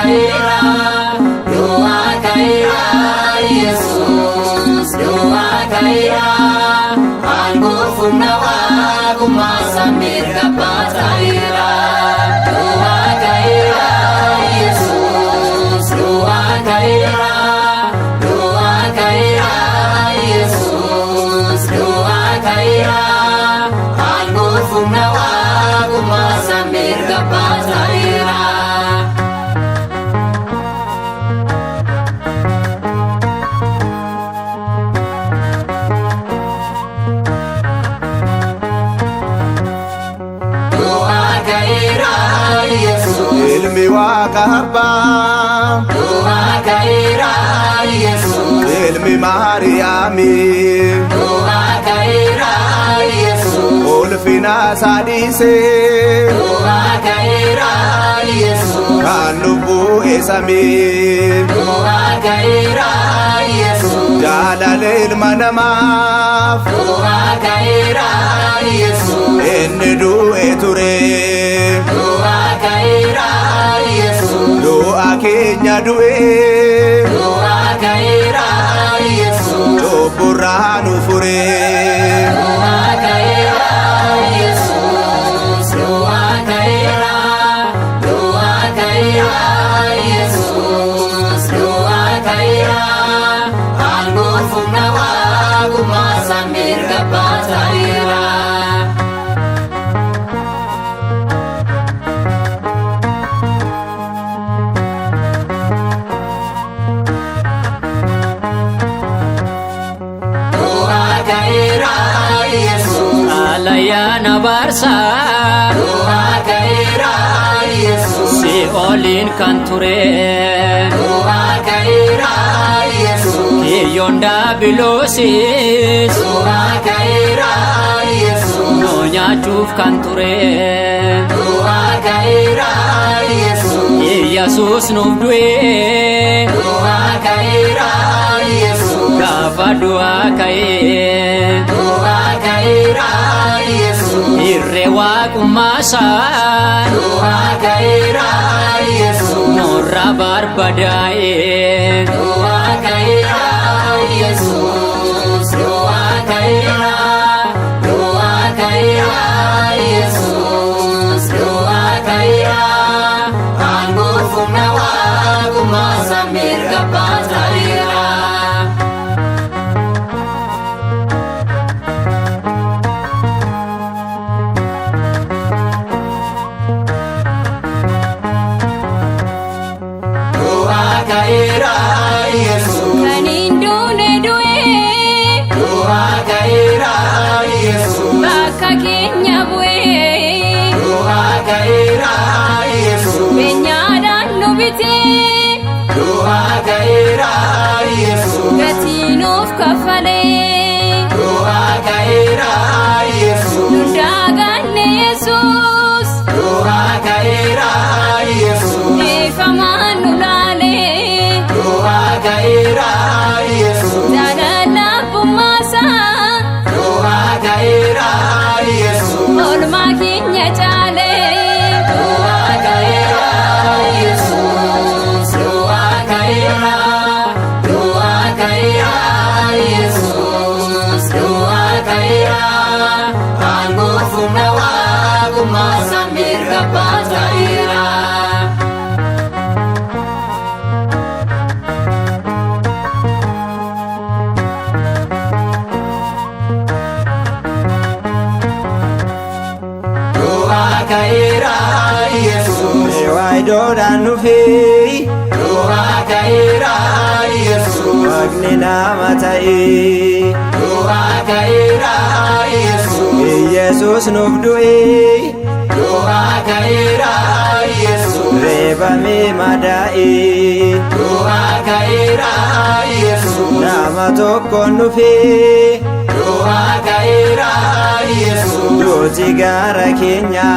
kaira, doa kaira, Yesus doa kaira, aku funawa kumasa mirga pataira, doa kaira, Yesus doa kaira, doa kaira, Yesus doa kaira, aku funawa kumasa mirga pataira. ilmi waaqa abbaa doa kaira, Yesus ilmi maariyaami doa kaira, Yesus ulfina sadhiisee doa kaira, Yesus kan lubbuu eessamee doa kaira, Yesus jaalala ilma namaaf doa kaira, Yesus inni du'e ture doa kaira, Yesus du'a keenya du'e doa kaira, Yesus cubburraa nu fure doa kaira, Yesus doa kaira, doa kaira, Yesus doa kaira, aku funawa kumasa mirga pataira. Alayana barsa doa kaira, Yesus si olin kan ture doa kaira, Yesus kiyonda bilosis doa kaira, Yesus nonya chuf kan ture doa kaira, Yesus Yesus nubdue doa kaira, Yesus dafa doa kaira doa kaira, Yesus irrewa kumasa doa kaira, Yesus nurra barbadae doa kaira, Yesus doa kaira, doa kaira, Yesus doa kaira, aku funawa kumasa mirga pataira. Kaira, Yesus kanindune due doa kaira, Yesus bakka keenya bu'ee doa kaira, Yesus beenyaadhaan nu bitee doa kaira, Yesus gatii nuuf kaffalee doa kaira, Yesus nu daaganne Yesuus doa kaira, Yesus dhiifamaan nu laalee doa kaira, Yesus jaalala bummaasaa doa kaira, Yesus oolmaa keenya caalee doa kaira, Yesus doa kaira, doa kaira, Yesus doa kaira, aku funawa kumasa mirga pataira. Kaira, Yesus waydoodhaan dhufee doa kaira, Yesus waaqni nama ta'e doa kaira, Yesus Yesus nuuf du'e doa kaira, Yesus reebamee madaa'e doa kaira, Yesus nama tokkoon dhufee doa kaira, Yesus duuti gaara keenya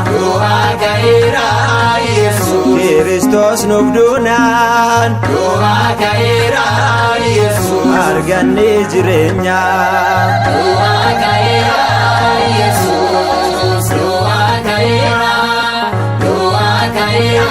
doa kaira, Yesus Kiristoos nuuf duunaan doa kaira, Yesus arganne jireenya doa kaira, Yesus doa kaira, doa kaira.